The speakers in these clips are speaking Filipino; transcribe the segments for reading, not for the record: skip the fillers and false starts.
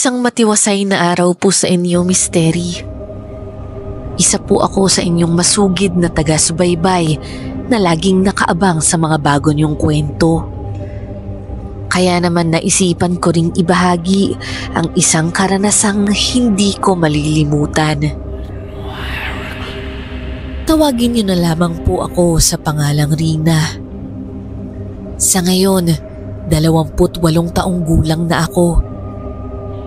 Isang matiwasay na araw po sa inyo, Misteri. Isa po ako sa inyong masugid na taga-subaybay na laging nakaabang sa mga bago niyong kwento. Kaya naman naisipan ko ring ibahagi ang isang karanasang hindi ko malilimutan. Tawagin niyo na lamang po ako sa pangalang Rina. Sa ngayon, 28 taong gulang na ako.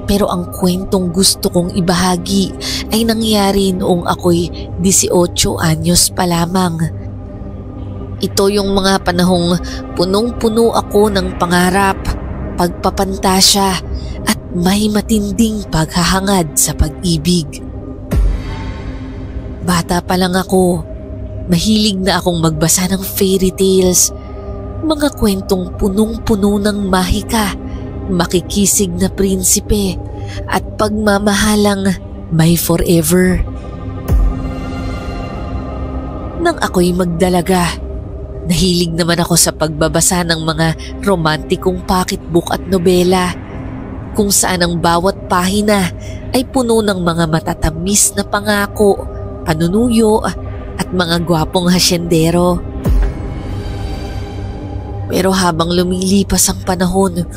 Pero ang kwentong gusto kong ibahagi ay nangyari noong ako'y 18 anyos pa lamang. Ito yung mga panahong punong-puno ako ng pangarap, pagpapantasya at may matinding paghahangad sa pag-ibig. Bata pa lang ako, mahilig na akong magbasa ng fairy tales, mga kwentong punong-puno ng mahika, makikisig na prinsipe at pagmamahalang may forever. Nang ako'y magdalaga, nahilig naman ako sa pagbabasa ng mga romantikong pocketbook at nobela kung saan ang bawat pahina ay puno ng mga matatamis na pangako, panunuyo at mga gwapong hasyendero. Pero habang lumilipas ang panahon,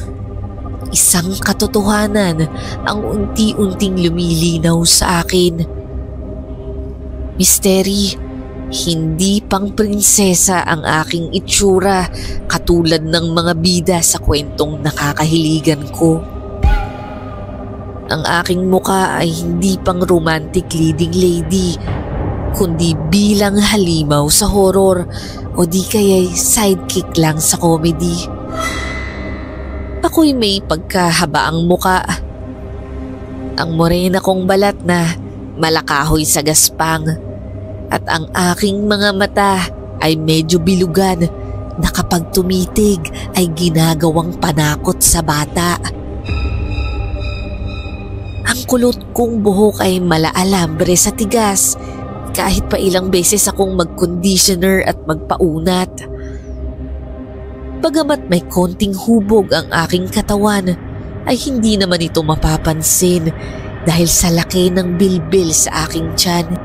isang katotohanan ang unti-unting lumilinaw sa akin. Misteri, hindi pang prinsesa ang aking itsura katulad ng mga bida sa kwentong nakakahiligan ko. Ang aking muka ay hindi pang romantic leading lady, kundi bilang halimaw sa horror o di kaya'y sidekick lang sa comedy. Ako'y may pagkahabaang muka. Ang morena kong balat na malakahoy sa gaspang at ang aking mga mata ay medyo bilugan na kapag tumitig ay ginagawang panakot sa bata. Ang kulot kong buhok ay malaalambre sa tigas kahit pa ilang beses akong mag-conditioner at magpaunat. Bagamat may konting hubog ang aking katawan, ay hindi naman ito mapapansin dahil sa laki ng bilbil sa aking tiyan.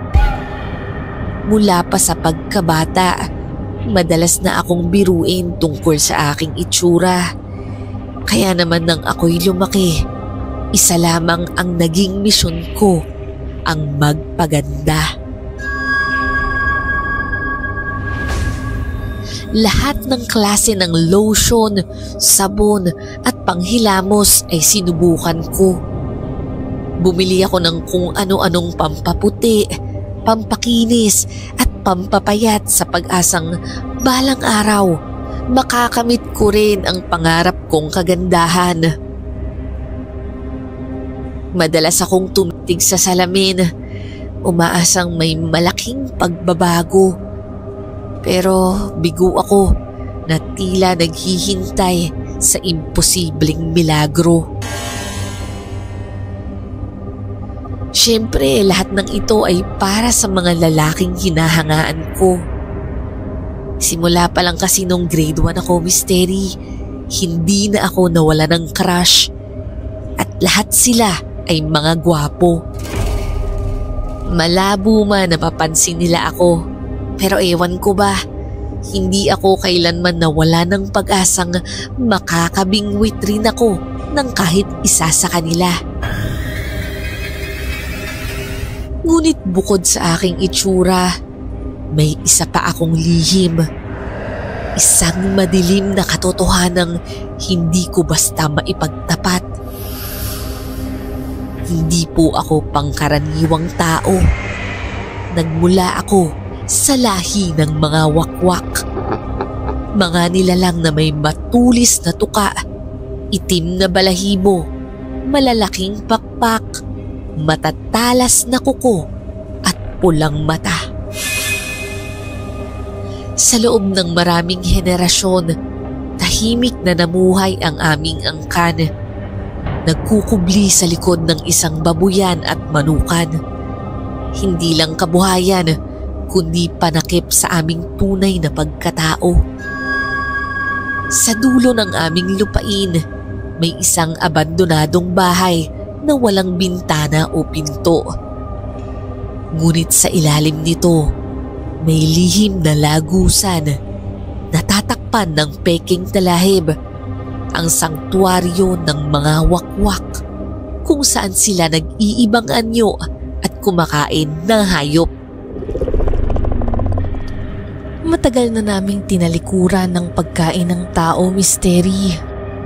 Mula pa sa pagkabata, madalas na akong biruin tungkol sa aking itsura. Kaya naman nang ako'y lumaki, isa lamang ang naging misyon ko, ang magpaganda. Lahat ng klase ng lotion, sabon at panghilamos ay sinubukan ko. Bumili ako ng kung ano-anong pampaputi, pampakinis at pampapayat sa pag-asang balang araw makakamit ko rin ang pangarap kong kagandahan. Madalas akong tumitig sa salamin, umaasang may malaking pagbabago. Pero bigo ako na tila naghihintay sa imposibleng milagro. Siyempre, lahat ng ito ay para sa mga lalaking hinahangaan ko. Simula pa lang kasi nung grade 1 ako, Misteri, hindi na ako nawala ng crush. At lahat sila ay mga gwapo. Malabo man napapansin nila ako. Pero ewan ko ba, hindi ako kailanman nawala ng pag-asang makakabingwit rin ako ng kahit isa sa kanila. Ngunit bukod sa aking itsura, may isa pa akong lihim. Isang madilim na katotohanang hindi ko basta maipagtapat. Hindi po ako pangkaraniwang tao. Nagmula ako sa lahi ng mga wakwak. Mga nilalang na may matulis na tuka, itim na balahibo, malalaking pakpak, matatalas na kuko at pulang mata. Sa loob ng maraming henerasyon, tahimik na namuhay ang aming angkan. Nagkukubli sa likod ng isang babuyan at manukan. Hindi lang kabuhayan, kundi panakip sa aming tunay na pagkatao. Sa dulo ng aming lupain, may isang abandonadong bahay na walang bintana o pinto. Ngunit sa ilalim nito, may lihim na lagusan, natatakpan ng peking talahib, ang sangtuaryo ng mga wakwak kung saan sila nag-iibang anyo at kumakain ng hayop. Matagal na naming tinalikuran ng pagkain ng tao, Misteri.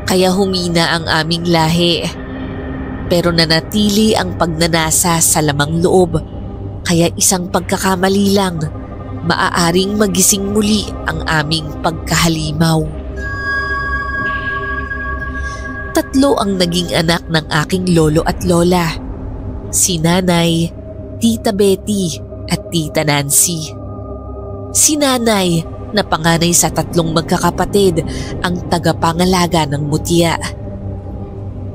Kaya humina ang aming lahi. Pero nanatili ang pagnanasa sa lamang loob. Kaya isang pagkakamali lang, maaaring magising muli ang aming pagkahalimaw. 3 ang naging anak ng aking lolo at lola. Si Nanay, Tita Betty at Tita Nancy. Si Nanay na panganay sa 3 magkakapatid ang tagapangalaga ng mutya.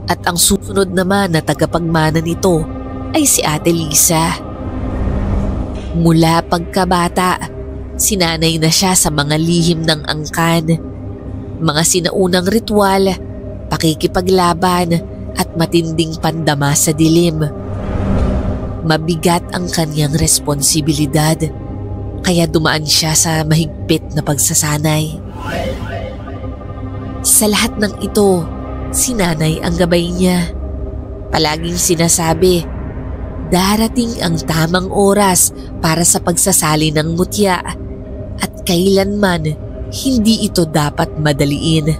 At ang susunod naman na tagapagmana nito ay si Ate Lisa. Mula pagkabata, sinanay na siya sa mga lihim ng angkan, mga sinaunang ritual, pakikipaglaban at matinding pandama sa dilim. Mabigat ang kanyang responsibilidad, kaya dumaan siya sa mahigpit na pagsasanay. Sa lahat ng ito, si Nanay ang gabay niya. Palaging sinasabi, darating ang tamang oras para sa pagsasali ng mutya at kailanman hindi ito dapat madaliin.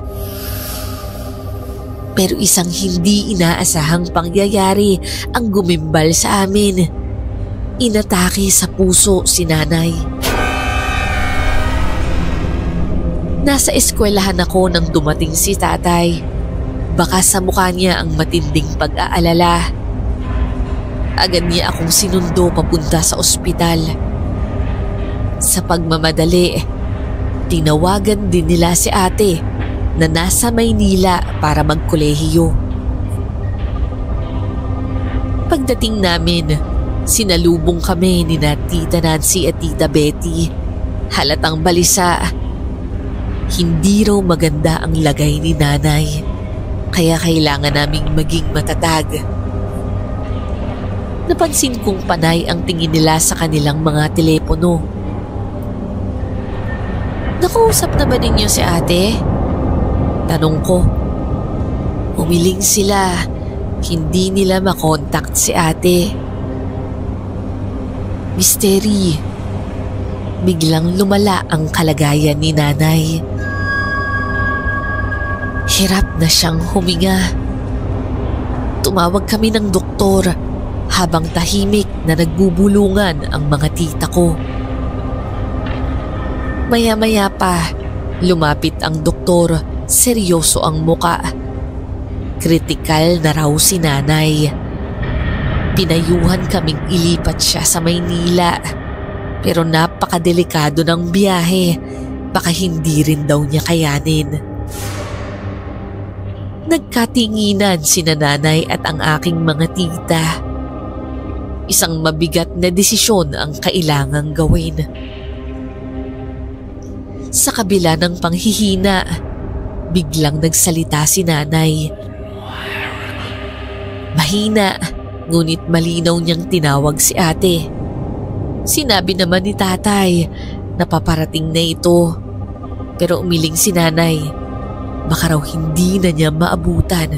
Pero isang hindi inaasahang pangyayari ang gumimbal sa amin. Inatake sa puso si Nanay. Nasa eskwelahan ako nang dumating si Tatay. Baka sa mukha niya ang matinding pag-aalala. Agad niya akong sinundo papunta sa ospital. Sa pagmamadali, tinawagan din nila si Ate na nasa Maynila para magkolehiyo. Pagdating namin, sinalubong kami ni Tita Nancy at Tita Betty. Halatang balisa. Hindi raw maganda ang lagay ni Nanay, kaya kailangan naming maging matatag. Napansin kong panay ang tingin nila sa kanilang mga telepono. Nakausap na ba ninyo si Ate? Tanong ko. Umiling sila. Hindi nila makontakt si Ate. Misteri. Biglang lumala ang kalagayan ni Nanay. Hirap na siyang huminga. Tumawag kami ng doktor habang tahimik na nagbubulungan ang mga tita ko. Maya-maya pa, lumapit ang doktor. Seryoso ang muka. Kritikal na raw si Nanay. Pinayuhan kaming ilipat siya sa Maynila. Pero napakadelikado ng biyahe. Baka hindi rin daw niya kayanin. Nagkatinginan sina Nanay at ang aking mga tita. Isang mabigat na desisyon ang kailangang gawin. Sa kabila ng panghihina, biglang nagsalita si Nanay. Mahina, ngunit malinaw niyang tinawag si Ate. Sinabi naman ni Tatay na paparating na ito. Pero umiling si Nanay. Baka raw hindi na niya maabutan.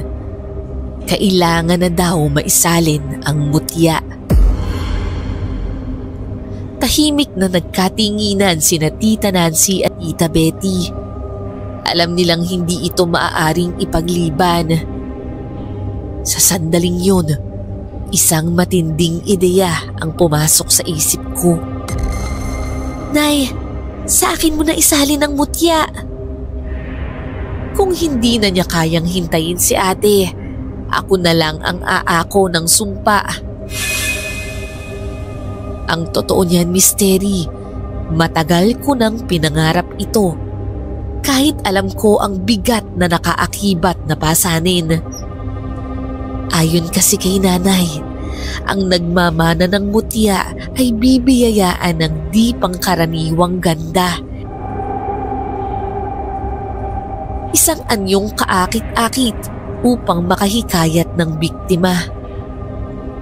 Kailangan na daw maisalin ang mutya. Tahimik na nagkatinginan sina Tita Nancy at Tita Betty. Alam nilang hindi ito maaaring ipagliban. Sa sandaling yun, isang matinding ideya ang pumasok sa isip ko. Nay, sa akin mo na isalin ang mutya. Kung hindi na niya kayang hintayin si Ate, ako na lang ang aako ng sumpa. Ang totoo niyan, Misteri, matagal ko nang pinangarap ito. Kahit alam ko ang bigat na nakaakibat na pasanin. Ayon kasi kay nanay, ang nagmamana ng mutya ay bibiyayaan ng di pangkaraniwang ganda. Isang anyong kaakit-akit upang makahikayat ng biktima.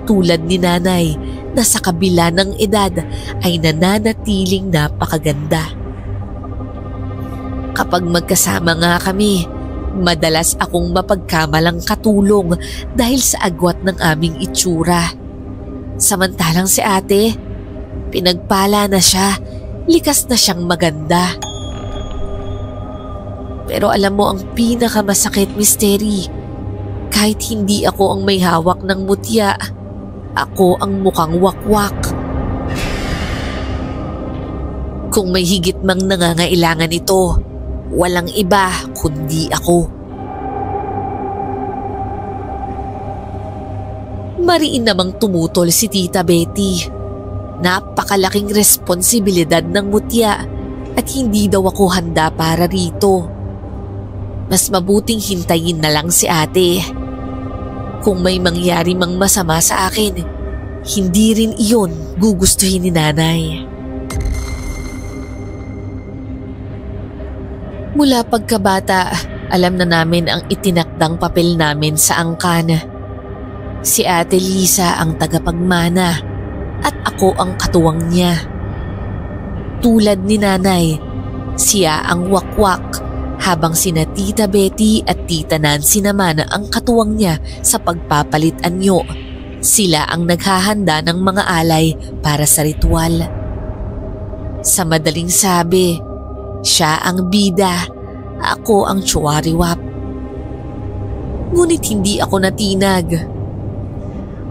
Tulad ni nanay na sa kabila ng edad ay nananatiling napakaganda. Kapag magkasama nga kami, madalas akong mapagkamalang katulong dahil sa agwat ng aming itsura. Samantalang si ate, pinagpala na siya, likas na siyang maganda. Pero alam mo ang pinakamasakit, Misteri, kahit hindi ako ang may hawak ng mutya, ako ang mukhang wakwak. Kung may higit mang nangangailangan ito, walang iba kundi ako. Mariin namang tumutol si Tita Betty. Napakalaking responsibilidad ng mutya at hindi daw ako handa para rito. Mas mabuting hintayin na lang si ate. Kung may mangyari mang masama sa akin, hindi rin iyon gugustuhin ni nanay. Mula pagkabata, alam na namin ang itinakdang papel namin sa angkan. Si Ate Lisa ang tagapagmana at ako ang katuwang niya. Tulad ni nanay, siya ang wakwak habang sina Tita Betty at Tita Nancy naman ang katuwang niya sa pagpapalit anyo. Sila ang naghahanda ng mga alay para sa ritual. Sa madaling sabi, siya ang bida, ako ang tsuwariwap. Ngunit hindi ako natinag.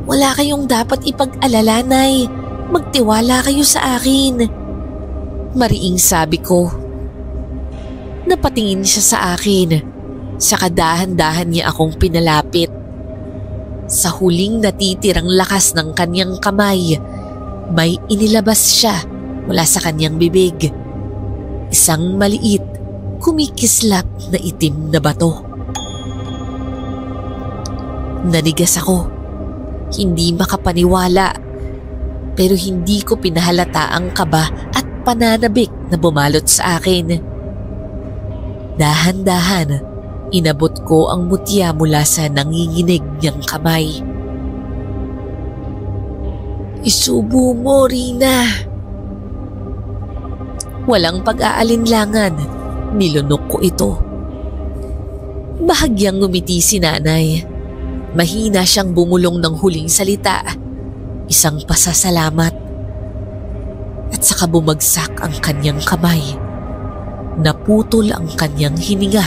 Wala kayong dapat ipag-alala, Nay. Magtiwala kayo sa akin. Mariing sabi ko. Napatingin siya sa akin. Saka dahan-dahan niya akong pinalapit. Sa huling natitirang lakas ng kanyang kamay, may inilabas siya mula sa kanyang bibig. Isang maliit, kumikislap na itim na bato. Nanigas ako. Hindi makapaniwala, pero hindi ko pinahalata ang kaba at pananabik na bumalot sa akin. Dahan-dahan, inabot ko ang mutya mula sa nanginginig niyang kamay. Isubo mo, Rina. Walang pag-aalinlangan, nilunok ko ito. Bahagyang ngumiti si nanay. Mahina siyang bumulong ng huling salita, isang pasasalamat. At saka bumagsak ang kanyang kamay. Naputol ang kanyang hininga.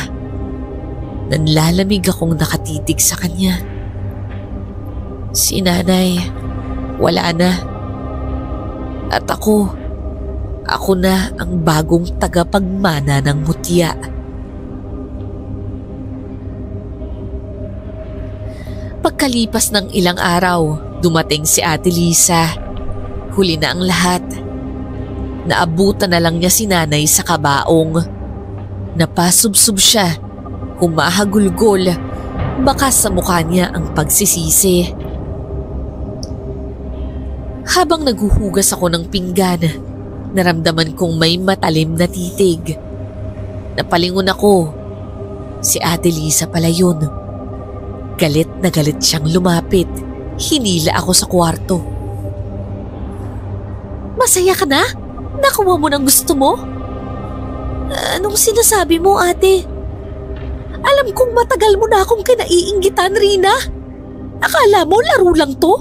Nanlalamig akong nakatitig sa kanya. Si nanay, wala na. At ako na ang bagong tagapagmana ng mutya. Pagkalipas ng ilang araw, dumating si Ate Lisa. Huli na ang lahat. Naabutan na lang niya si nanay sa kabaong. Napasubsob siya, humahagulgol, baka sa mukha niya ang pagsisisi. Habang naghuhugas ako ng pinggan, naramdaman kong may matalim na titig. Napalingon ako. Si Ate Lisa pala yun. Galit na galit siyang lumapit. Hinila ako sa kwarto. Masaya ka na? Nakuha mo ng gusto mo? Anong sinasabi mo, ate? Alam kong matagal mo na akong kinaiinggitan, Rina. Akala mo laro lang to?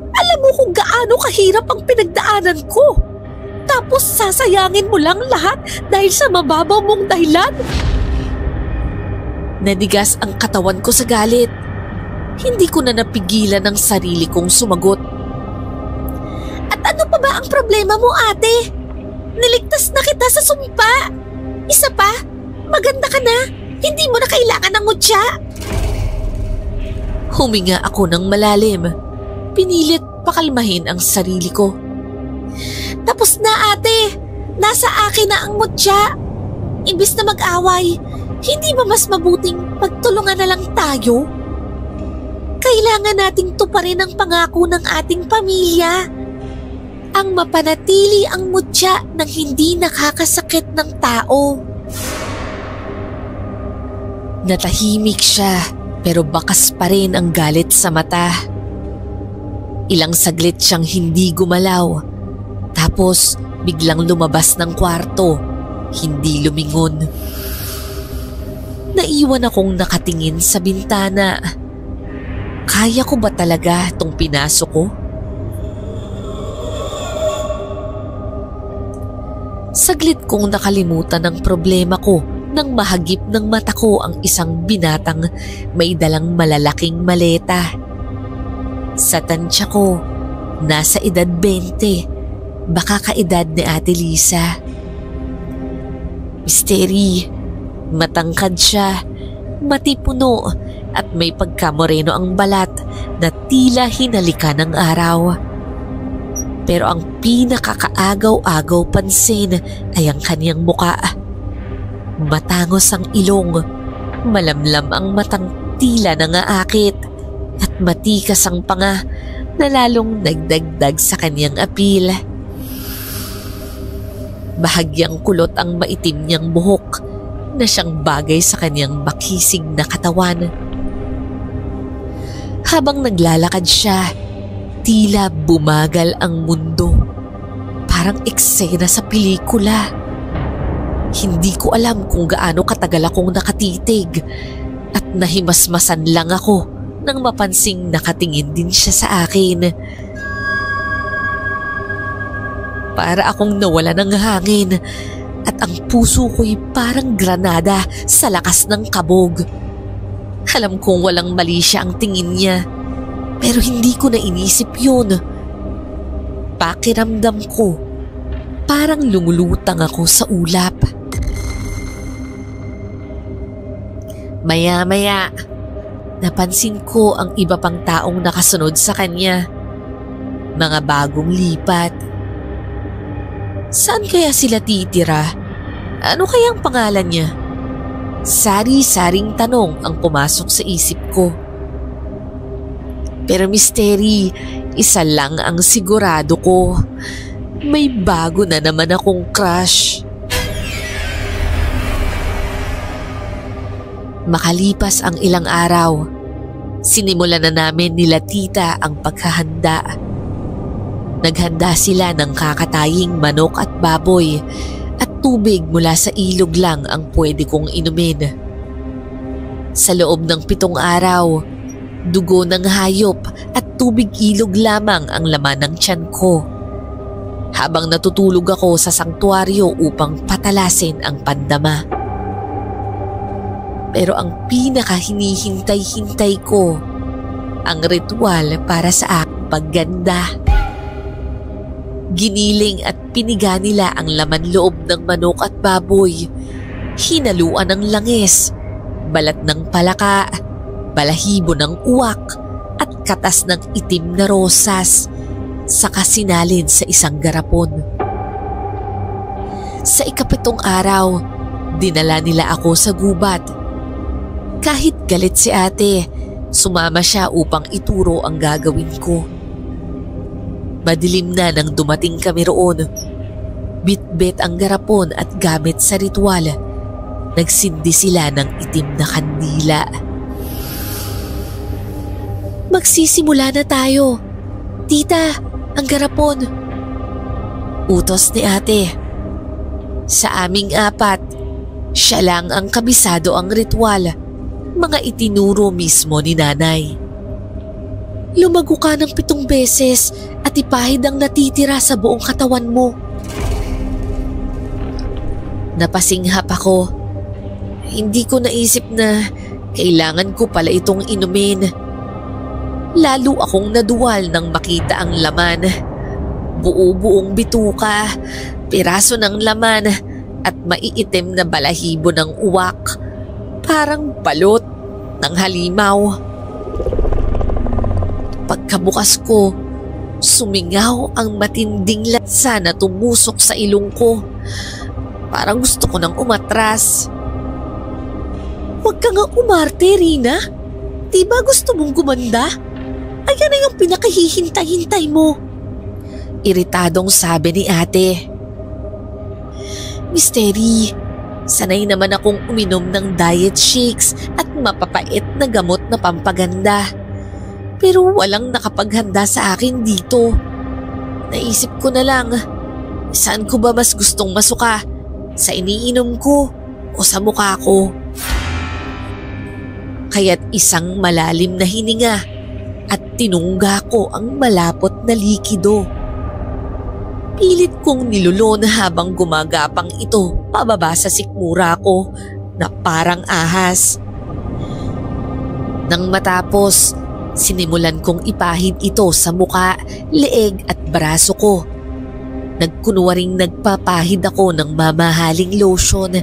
Alam mo kung gaano kahirap ang pinagdaanan ko. Tapos sasayangin mo lang lahat dahil sa mababaw mong dahilan? Nadigas ang katawan ko sa galit. Hindi ko na napigilan ang sarili kong sumagot. At ano pa ba ang problema mo, ate? Niligtas na kita sa sumpa. Isa pa, maganda ka na. Hindi mo na kailangan ng mutya. Huminga ako ng malalim. Pinilit pakalmahin ang sarili ko. Tapos na ate! Nasa akin na ang mutya! Imbis na mag-away, hindi ba mas mabuting magtulungan na lang tayo? Kailangan nating tuparin ang pangako ng ating pamilya. Ang mapanatili ang mutya nang hindi nakakasakit ng tao. Natahimik siya pero bakas pa rin ang galit sa mata. Ilang saglit siyang hindi gumalaw. Tapos biglang lumabas ng kwarto, hindi lumingon. Naiwan akong nakatingin sa bintana. Kaya ko ba talaga itong pinasok ko? Saglit kong nakalimutan ang problema ko nang mahagip ng mata ko ang isang binatang may dalang malalaking maleta. Sa tansya ko, nasa edad 20, baka kaedad ni Ate Lisa. Misteri, matangkad siya, matipuno at may pagkamoreno ang balat na tila hinalika ng araw. Pero ang pinakakaagaw-agaw pansin ay ang kaniyang muka. Matangos ang ilong, malamlam ang matang tila nangaakit at matikas ang panga na lalong nagdagdag sa kaniyang apil. Bahagyang kulot ang maitim niyang buhok na siyang bagay sa kaniyang makisig na katawan. Habang naglalakad siya, tila bumagal ang mundo. Parang eksena sa pelikula. Hindi ko alam kung gaano katagal akong nakatitig at nahimasmasan lang ako nang mapansing nakatingin din siya sa akin. Para akong nawala ng hangin at ang puso ko'y parang granada sa lakas ng kabog. Alam kong walang mali siya ang tingin niya, pero hindi ko na inisip yun. Pakiramdam ko, parang lumulutang ako sa ulap. Maya-maya, napansin ko ang iba pang taong nakasunod sa kanya. Mga bagong lipat. Saan kaya sila titira? Ano kayang pangalan niya? Sari-saring tanong ang pumasok sa isip ko. Pero misteri, isa lang ang sigurado ko. May bago na naman akong crush. Makalipas ang ilang araw, sinimulan na namin nila tita ang paghahanda. Naghanda sila ng kakataying manok at baboy at tubig mula sa ilog lang ang pwede kong inumin. Sa loob ng 7 araw, dugo ng hayop at tubig ilog lamang ang laman ng tiyan ko. Habang natutulog ako sa sangtuaryo upang patalasin ang pandama. Pero ang pinakahinihintay-hintay ko, ang ritual para sa aking pagganda. Giniling at piniga nila ang laman loob ng manok at baboy. Hinaluan ng langis, balat ng palaka, balahibo ng uwak at katas ng itim na rosas, saka sinalin sa isang garapon. Sa 7 araw, dinala nila ako sa gubat. Kahit galit si ate, sumama siya upang ituro ang gagawin ko. Madilim na nang dumating kami roon. Bit-bit ang garapon at gamit sa ritual. Nagsindi sila ng itim na kandila. Magsisimula na tayo. Tita, ang garapon. Utos ni ate. Sa aming 4, siya lang ang kabisado ang ritual. Mga itinuro mismo ni nanay. Lumago ka ng 7 beses at ipahid ang natitira sa buong katawan mo. Napasinghap ako. Hindi ko naisip na kailangan ko pala itong inumin. Lalo akong naduwal nang makita ang laman. Buo-buong bituka, piraso ng laman at maiitim na balahibo ng uwak. Parang balot ng halimaw. Pagkabukas ko, sumingaw ang matinding lansa na tumusok sa ilong ko. Parang gusto ko nang umatras. Huwag ka nga umarte, Rina. Diba gusto mong gumanda? Ayan na yung pinakahihintay-hintay mo. Iritadong sabi ni ate. Misteri, sanay naman akong uminom ng diet shakes at mapapait na gamot na pampaganda. Pero walang nakapaghanda sa akin dito. Naisip ko na lang, saan ko ba mas gustong masuka? Sa iniinom ko o sa mukha ko? Kaya't isang malalim na hininga at tinungga ko ang malapot na likido. Pilit kong nilulon habang gumagapang ito pababa sa sikmura ko na parang ahas. Nang matapos, sinimulan kong ipahid ito sa muka, leeg at braso ko. Nagkunwaring nagpapahid ako ng mamahaling lotion.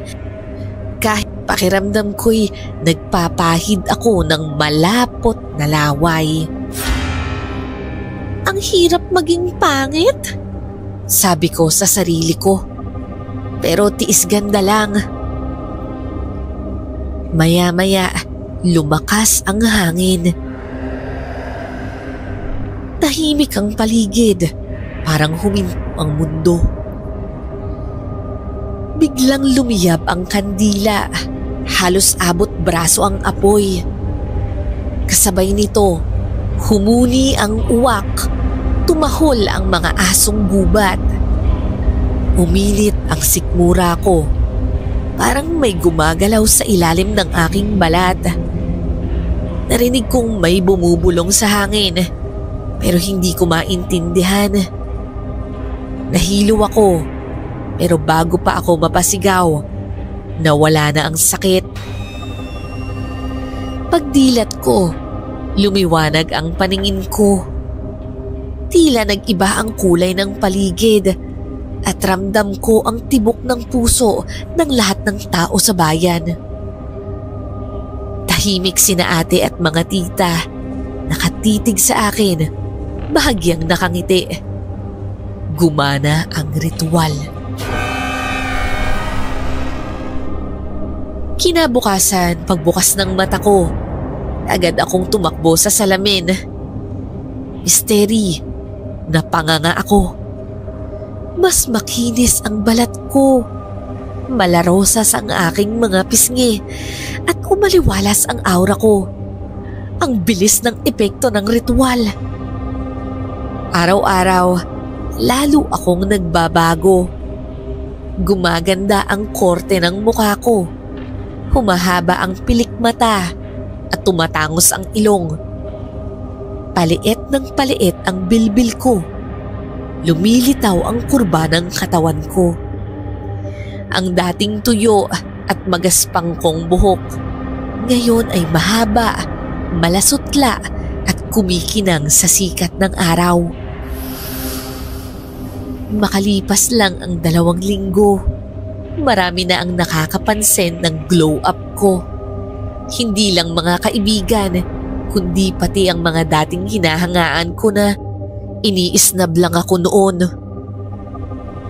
Kahit pakiramdam ko'y nagpapahid ako ng malapot na laway. Ang hirap maging pangit, sabi ko sa sarili ko. Pero tiis ganda lang. Maya-maya, lumakas ang hangin. Tahimik ang paligid, parang huminto ang mundo. Biglang lumiyab ang kandila, halos abot braso ang apoy. Kasabay nito, humuni ang uwak, tumahol ang mga asong gubat. Umilit ang sikmura ko, parang may gumagalaw sa ilalim ng aking balat. Narinig kong may bumubulong sa hangin, pero hindi ko maintindihan. Nahilo ako, pero bago pa ako mapasigaw, nawala na ang sakit. Pagdilat ko, lumiwanag ang paningin ko. Tila nag-iba ang kulay ng paligid at ramdam ko ang tibok ng puso ng lahat ng tao sa bayan. Tahimik sina ate at mga tita, nakatitig sa akin, bahagyang nakangiti. Gumana ang ritual. Kinabukasan, pagbukas ng mata ko, agad akong tumakbo sa salamin. Misteri, napanganga ako. Mas makinis ang balat ko. Malarosas ang aking mga pisngi at umaliwalas ang aura ko. Ang bilis ng epekto ng ritual. Araw-araw, lalo akong nagbabago. Gumaganda ang korte ng mukha ko. Humahaba ang pilik mata at tumatangos ang ilong. Paliit ng paliit ang bilbil ko. Lumilitaw ang kurba ng katawan ko. Ang dating tuyo at magaspang kong buhok, ngayon ay mahaba, malasutla at kumikinang sa sikat ng araw. Makalipas lang ang 2 linggo, marami na ang nakakapansin ng glow up ko. Hindi lang mga kaibigan, kundi pati ang mga dating hinahangaan ko na iniisnab lang ako noon.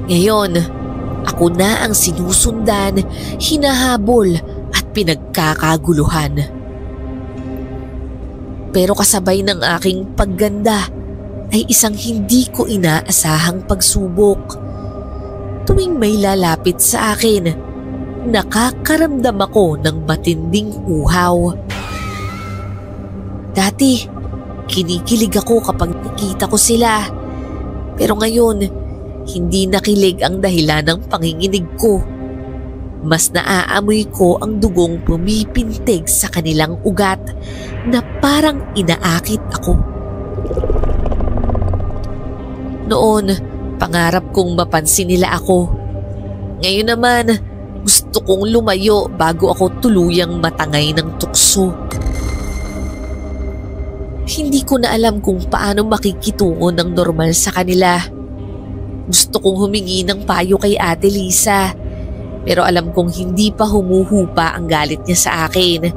Ngayon, ako na ang sinusundan, hinahabol at pinagkakaguluhan. Pero kasabay ng aking pagganda ay isang hindi ko inaasahang pagsubok. Tuwing may lalapit sa akin, nakakaramdam ako ng matinding uhaw. Dati, kinikilig ako kapag nakita ko sila. Pero ngayon, hindi nakilig ang dahilan ng panginginig ko. Mas naaamoy ko ang dugong pumipintig sa kanilang ugat na parang inaakit ako. Noon, pangarap kong mapansin nila ako. Ngayon naman, gusto kong lumayo bago ako tuluyang matangay ng tukso. Hindi ko na alam kung paano makikitungo ng normal sa kanila. Gusto kong humingi ng payo kay Ate Lisa, pero alam kong hindi pa humuhupa ang galit niya sa akin.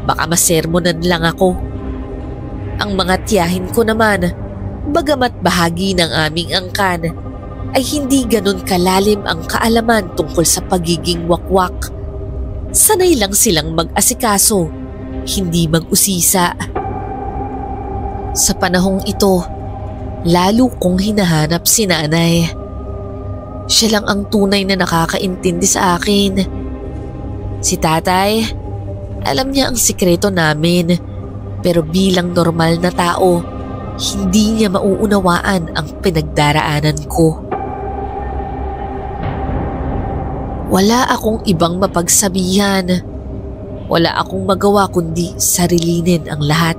Baka masermonan lang ako. Ang mga tiyahin ko naman, bagamat bahagi ng aming angkan, ay hindi ganun kalalim ang kaalaman tungkol sa pagiging wakwak. Sanay lang silang mag-asikaso, hindi mag-usisa. Sa panahong ito, lalo kong hinahanap si nanay. Siya lang ang tunay na nakakaintindi sa akin. Si tatay, alam niya ang sikreto namin, pero bilang normal na tao, hindi niya mauunawaan ang pinagdaraanan ko. Wala akong ibang mapagsabihan. Wala akong magawa kundi sarilinin ang lahat.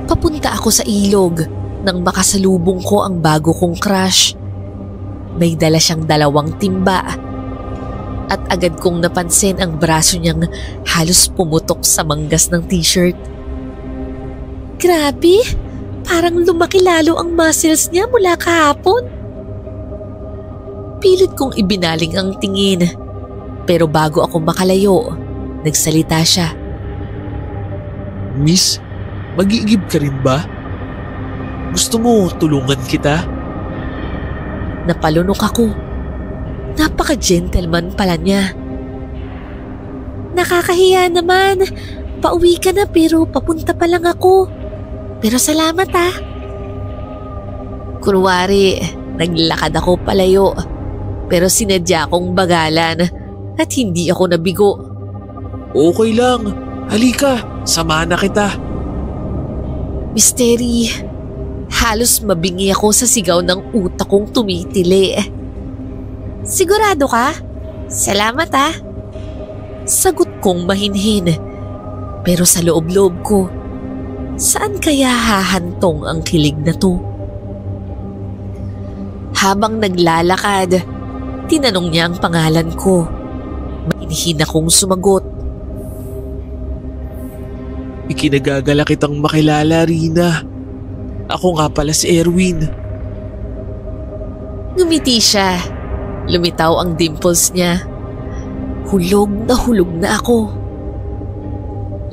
Papunta ako sa ilog nang makasalubong ko ang bago kong crush. May dala siyang 2 timba at agad kong napansin ang braso niyang halos pumutok sa manggas ng t-shirt. Grabe, parang lumaki lalo ang muscles niya mula kahapon. Pilit kong ibinaling ang tingin, pero bago ako makalayo, nagsalita siya. Miss, mag-iigib ka rin ba? Gusto mo tulungan kita? Napalunok ako. Napaka-gentleman pala niya. Nakakahiya naman. Pauwi ka na pero papunta pa lang ako. Pero salamat ah. Kunwari, naglakad ako palayo. Pero sinadya kong bagalan at hindi ako nabigo. Okay lang. Halika, samahan na kita. Mystery, halos mabingi ako sa sigaw ng utak kong tumitili. Sigurado ka? Salamat ah. Sagot kong mahinhin. Pero sa loob-loob ko, saan kaya hahantong ang kilig na to? Habang naglalakad, tinanong niya ang pangalan ko. Mahinhin akong sumagot. Ikinagagala kitang makilala, Rina. Ako nga pala si Erwin. Ngumiti siya. Lumitaw ang dimples niya. Hulog na ako.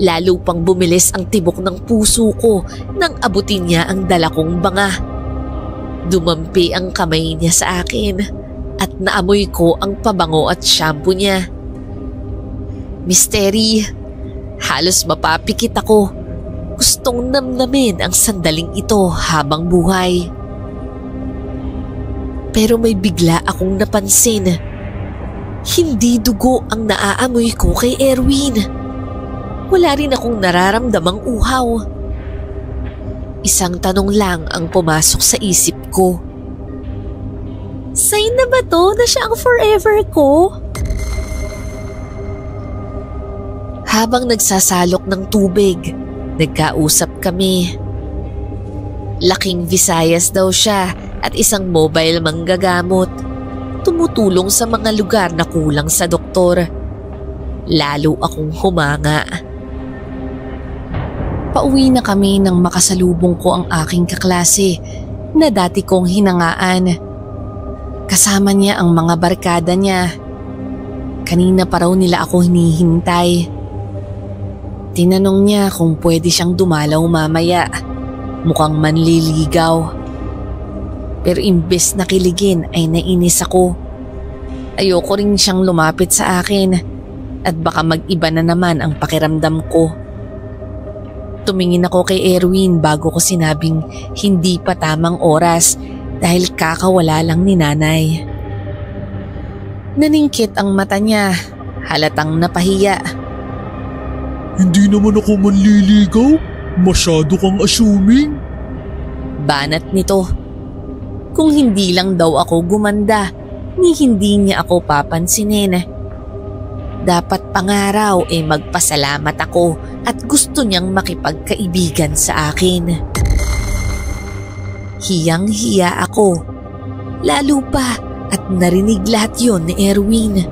Lalo pang bumilis ang tibok ng puso ko nang abutin niya ang dala kong banga. Dumampi ang kamay niya sa akin at naamoy ko ang pabango at shampoo niya. Mystery, halos mapapikit ako. Gustong namnamin ang sandaling ito habang buhay. Pero may bigla akong napansin. Hindi dugo ang naaamoy ko kay Erwin. Wala rin akong nararamdamang uhaw. Isang tanong lang ang pumasok sa isip ko. Sign na ba to na siya ang forever ko? Habang nagsasalok ng tubig, nagkausap kami. Laking Visayas daw siya at isang mobile manggagamot. Tumutulong sa mga lugar na kulang sa doktor. Lalo akong humanga. Pauwi na kami nang makasalubong ko ang aking kaklase na dati kong hinangaan. Kasama niya ang mga barkada niya. Kanina pa raw nila ako hinihintay. Tinanong niya kung pwede siyang dumalaw mamaya. Mukhang manliligaw. Pero imbes na kiligin ay nainis ako. Ayoko rin siyang lumapit sa akin at baka mag-iba na naman ang pakiramdam ko. Tumingin ako kay Erwin bago ko sinabing hindi pa tamang oras dahil kakawala lang ni nanay. Naningkit ang mata niya, halatang napahiya. Hindi naman ako manliligaw. Masyado kang assuming. Banat nito. Kung hindi lang daw ako gumanda, ni hindi niya ako papansinin. Dapat pangaraw magpasalamat ako at gusto niyang makipagkaibigan sa akin. Hiyang-hiya ako. Lalo pa at narinig lahat yon ni Erwin.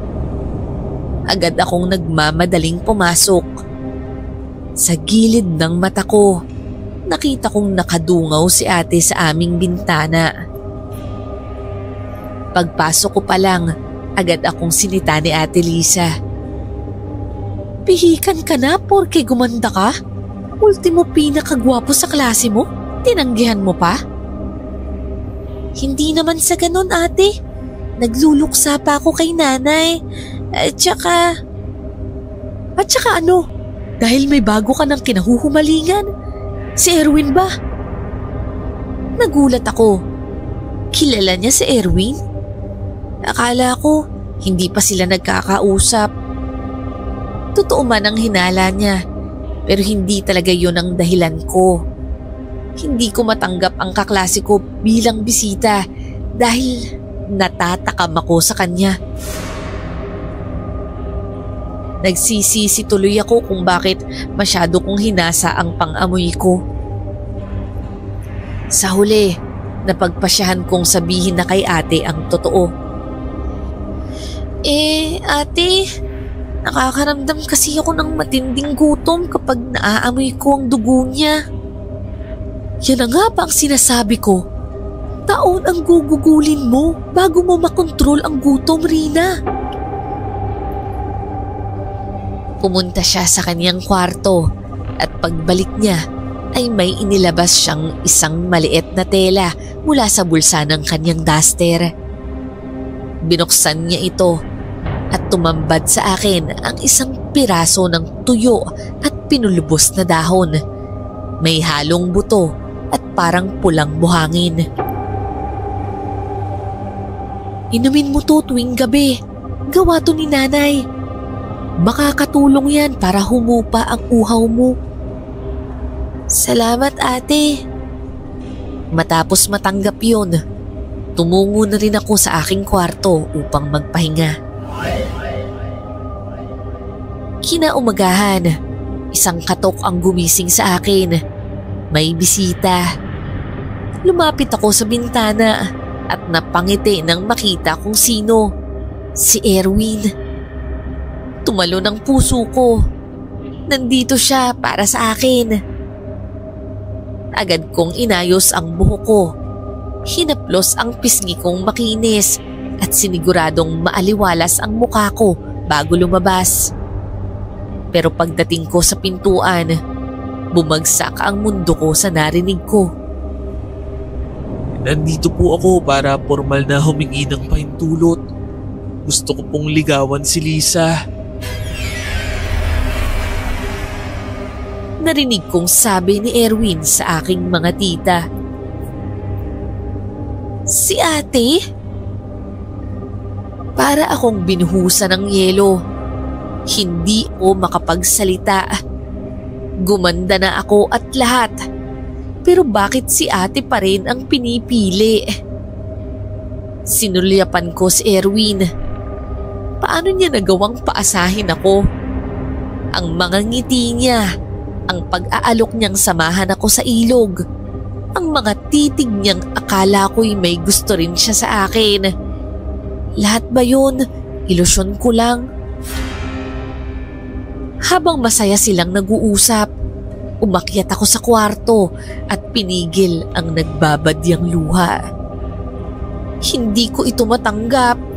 Agad akong nagmamadaling pumasok. Sa gilid ng mata ko, nakita kong nakadungaw si ate sa aming bintana. Pagpasok ko pa lang, agad akong sinita ni Ate Lisa. Pihikan ka na porke gumanda ka? Ultimo pinakagwapo sa klase mo? Tinanggihan mo pa? Hindi naman sa ganun, ate. Nagluluksa pa ako kay nanay. At saka ano? Dahil may bago ka ng kinahuhumalingan? Si Erwin ba? Nagulat ako. Kilala niya si Erwin? Akala ko hindi pa sila nagkakausap. Totoo man ang hinala niya, pero hindi talaga yun ang dahilan ko. Hindi ko matanggap ang kaklase ko bilang bisita dahil natatakam ako sa kanya. Nagsisisi tuloy ako kung bakit masyado kong hinasa ang pang-amoy ko. Sa huli, napagpasyahan kong sabihin na kay ate ang totoo. Ate, nakakaramdam kasi ako ng matinding gutom kapag naaamoy ko ang dugo niya. Yan na nga ba ang sinasabi ko? Taon ang gugugulin mo bago mo makontrol ang gutom, Rina. Pumunta siya sa kanyang kwarto at pagbalik niya ay may inilabas siyang isang maliit na tela mula sa bulsa ng kanyang duster. Binuksan niya ito at tumambad sa akin ang isang piraso ng tuyo at pinulubos na dahon. May halong buto at parang pulang buhangin. Inumin mo to tuwing gabi. Gawa to ni nanay. Makakatulong yan para humupa ang uhaw mo. Salamat, ate. Matapos matanggap yun, tumungo na rin ako sa aking kwarto upang magpahinga. Kinaumagahan, isang katok ang gumising sa akin. May bisita. Lumapit ako sa bintana at napangiti nang makita kung sino. Si Erwin. Tumalo ng puso ko. Nandito siya para sa akin. Agad kong inayos ang buhok ko. Hinaplos ang pisngi kong makinis at siniguradong maaliwalas ang mukha ko bago lumabas. Pero pagdating ko sa pintuan, bumagsak ang mundo ko sa narinig ko. Nandito po ako para formal na humingi ng pahintulot. Gusto ko pong ligawan si Lisa. Narinig kong sabi ni Erwin sa aking mga tita. Si ate? Para akong binuhusan ng yelo. Hindi o makapagsalita. Gumanda na ako at lahat. Pero bakit si ate pa rin ang pinipili? Sinulyapan ko si Erwin. Paano niya nagawang paasahin ako? Ang mga ngiti niya, ang pag-aalok niyang samahan ako sa ilog, ang mga titig niyang akala ko'y may gusto rin siya sa akin. Lahat ba yun? Ilusyon ko lang? Habang masaya silang nag-uusap, umakyat ako sa kwarto at pinigil ang nagbabadyang luha. Hindi ko ito matanggap.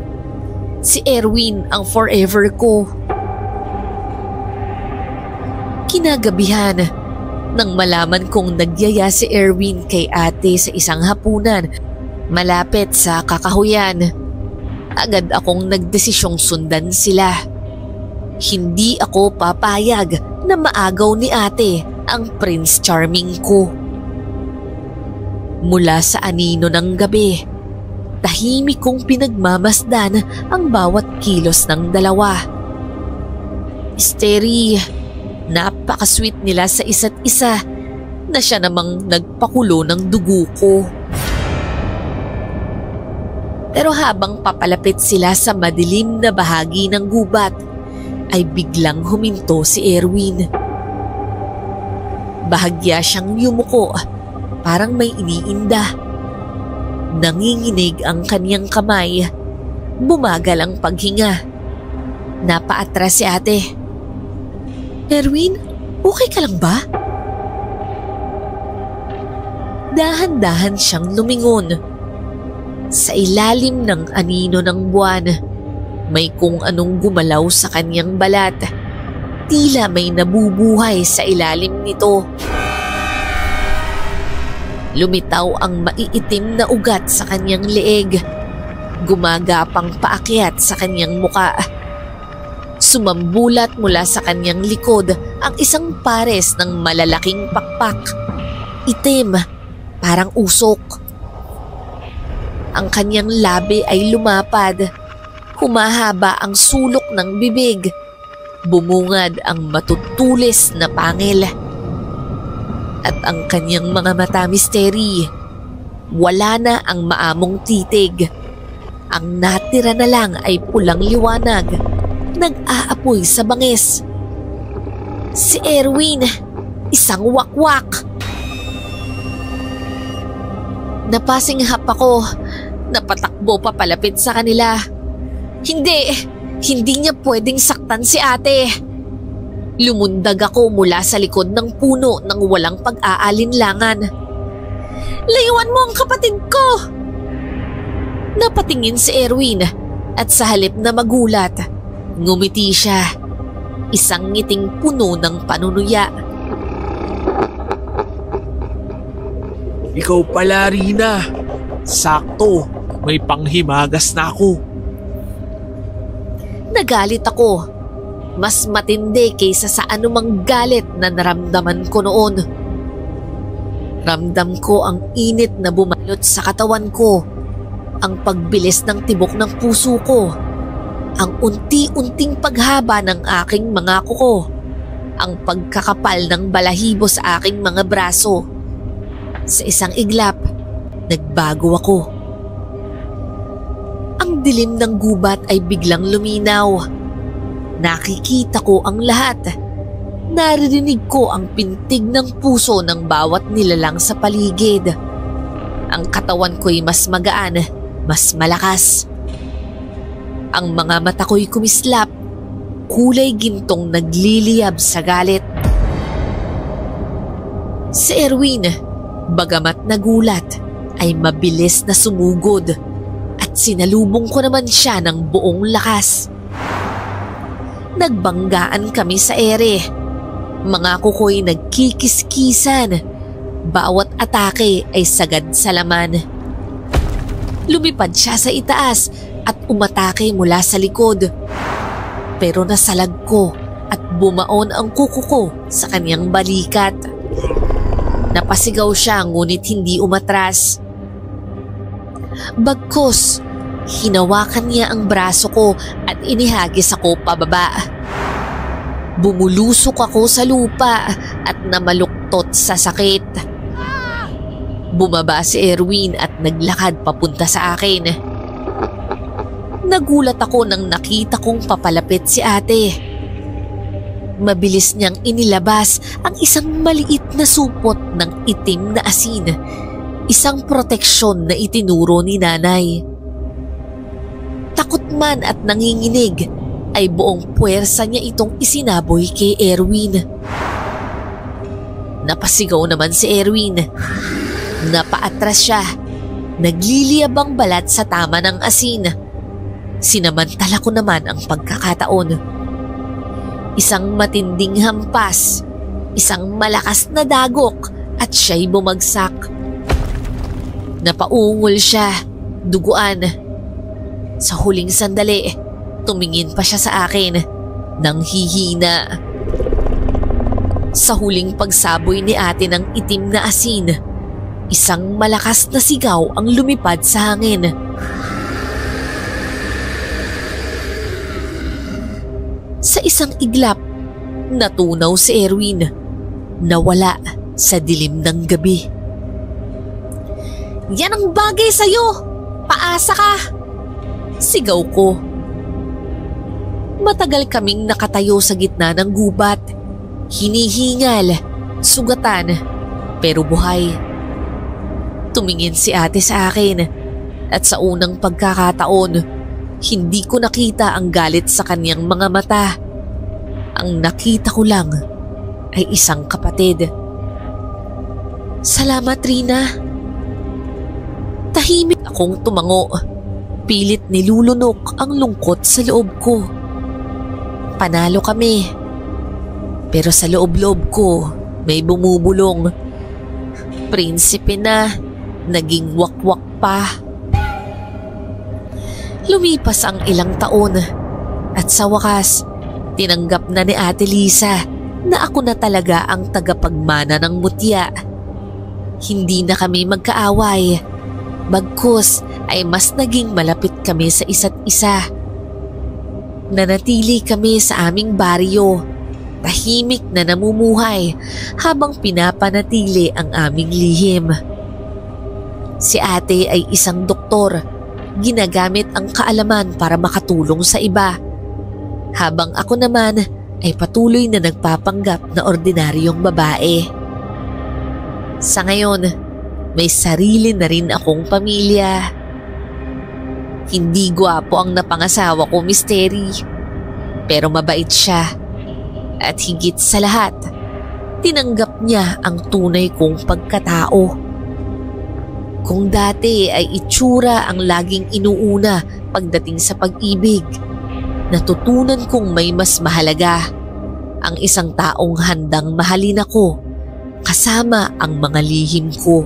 Si Erwin ang forever ko. Kinagabihan, nang malaman kong nagyaya si Erwin kay ate sa isang hapunan malapit sa Kakahuyan, agad akong nagdesisyong sundan sila. Hindi ako papayag na maagaw ni ate ang Prince Charming ko. Mula sa anino ng gabi, tahimik kong pinagmamasdan ang bawat kilos ng dalawa. Mystery. Napaka-sweet nila sa isa't isa na siya namang nagpakulo ng dugo ko. Pero habang papalapit sila sa madilim na bahagi ng gubat, ay biglang huminto si Erwin. Bahagya siyang yumuko, parang may iniinda. Nanginginig ang kaniyang kamay. Bumagal ang paghinga. Napaatras si ate. Erwin, okay ka lang ba? Dahan-dahan siyang lumingon. Sa ilalim ng anino ng buwan, may kung anong gumalaw sa kanyang balat. tila may nabubuhay sa ilalim nito. Lumitaw ang maiitim na ugat sa kanyang leeg. Gumagapang paakyat sa kanyang muka. Sumambulat mula sa kanyang likod ang isang pares ng malalaking pakpak. Itim, parang usok. Ang kanyang labi ay lumapad. Humahaba ang sulok ng bibig. Bumungad ang matutulis na pangil. At ang kanyang mga mata misteri. Wala na ang maamong titig. Ang natira na lang ay pulang liwanag. Nag-aapoy sa bangis. Si Erwin, isang wakwak. Napasinghap ako. Napatakbo pa palapit sa kanila. Hindi niya pwedeng saktan si ate. Lumundag ako mula sa likod ng puno ng walang pag-aalinlangan. Layuan mo ang kapatid ko! Napatingin si Erwin at sa halip na magulat, ngumiti siya. Isang ngiting puno ng panunuya. Ikaw pala, Rina. Sakto, may panghimagas na ako. Nagalit ako. Mas matindi kaysa sa anumang galit na naramdaman ko noon. Ramdam ko ang init na bumalot sa katawan ko, ang pagbilis ng tibok ng puso ko, ang unti-unting paghaba ng aking mga kuko, ang pagkakapal ng balahibo sa aking mga braso. Sa isang iglap, nagbago ako. Ang dilim ng gubat ay biglang luminaw. Nakikita ko ang lahat. Naririnig ko ang pintig ng puso ng bawat nilalang sa paligid. Ang katawan ko'y mas magaan, mas malakas. Ang mga mata ko'y kumislap, kulay gintong nagliliyab sa galit. Si Erwin, bagamat nagulat, ay mabilis na sumugod at sinalubong ko naman siya ng buong lakas. Nagbanggaan kami sa ere. Mga kuko'y nagkikiskisan. Bawat atake ay sagad sa laman. Lumipad siya sa itaas at umatake mula sa likod. Pero nasalag ko at bumaon ang kuko ko sa kanyang balikat. Napasigaw siya ngunit hindi umatras. Bagkus, hinawakan niya ang braso ko at inihagis ako pababa. Bumulusok ako sa lupa at namaluktot sa sakit. Bumaba si Erwin at naglakad papunta sa akin. Nagulat ako nang nakita kong papalapit si ate. Mabilis niyang inilabas ang isang maliit na supot ng itim na asin. Isang proteksyon na itinuro ni nanay. Takot man at nanginginig, ay buong puwersa niya itong isinaboy kay Erwin. Napasigaw naman si Erwin. Napaatras siya. Nagliliyab ang balat sa tama ng asin. Sinamantala ko naman ang pagkakataon. Isang matinding hampas, isang malakas na dagok at siya'y bumagsak. Napaungol siya, duguan. Sa huling sandali, tumingin pa siya sa akin nang hihina. Sa huling pagsaboy ni ate ng itim na asin, isang malakas na sigaw ang lumipad sa hangin. Sa isang iglap, natunaw si Erwin. Nawala sa dilim ng gabi. "Yan ang bagay sa'yo! Paasa ka!" Sigaw ko. Matagal kaming nakatayo sa gitna ng gubat. Hinihingal, sugatan, pero buhay. Tumingin si ate sa akin at sa unang pagkakataon, hindi ko nakita ang galit sa kanyang mga mata. Ang nakita ko lang ay isang kapatid. "Salamat, Rina." Tahimik akong tumango. Pilit nilulunok ang lungkot sa loob ko. Panalo kami. Pero sa loob-loob ko, may bumubulong. Prinsipe na, naging wakwak pa. Lumipas ang ilang taon at sa wakas, tinanggap na ni Ate Lisa na ako na talaga ang tagapagmana ng mutya. Hindi na kami magkaaway. Bagkus ay mas naging malapit kami sa isa't isa. Nanatili kami sa aming baryo, tahimik na namumuhay habang pinapanatili ang aming lihim. Si ate ay isang doktor, ginagamit ang kaalaman para makatulong sa iba. Habang ako naman ay patuloy na nagpapanggap na ordinaryong babae. Sa ngayon, may sarili na rin akong pamilya. Hindi gwapo ang napangasawa ko, Misteri. Pero mabait siya. At higit sa lahat, tinanggap niya ang tunay kong pagkatao. Kung dati ay itsura ang laging inuuna pagdating sa pag-ibig, natutunan kong may mas mahalaga, ang isang taong handang mahalin ako kasama ang mga lihim ko.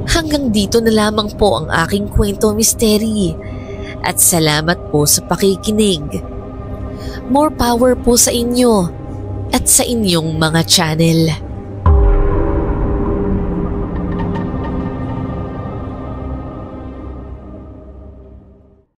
Hanggang dito na lamang po ang aking kwento, Misteri, at salamat po sa pakikinig. More power po sa inyo at sa inyong mga channel.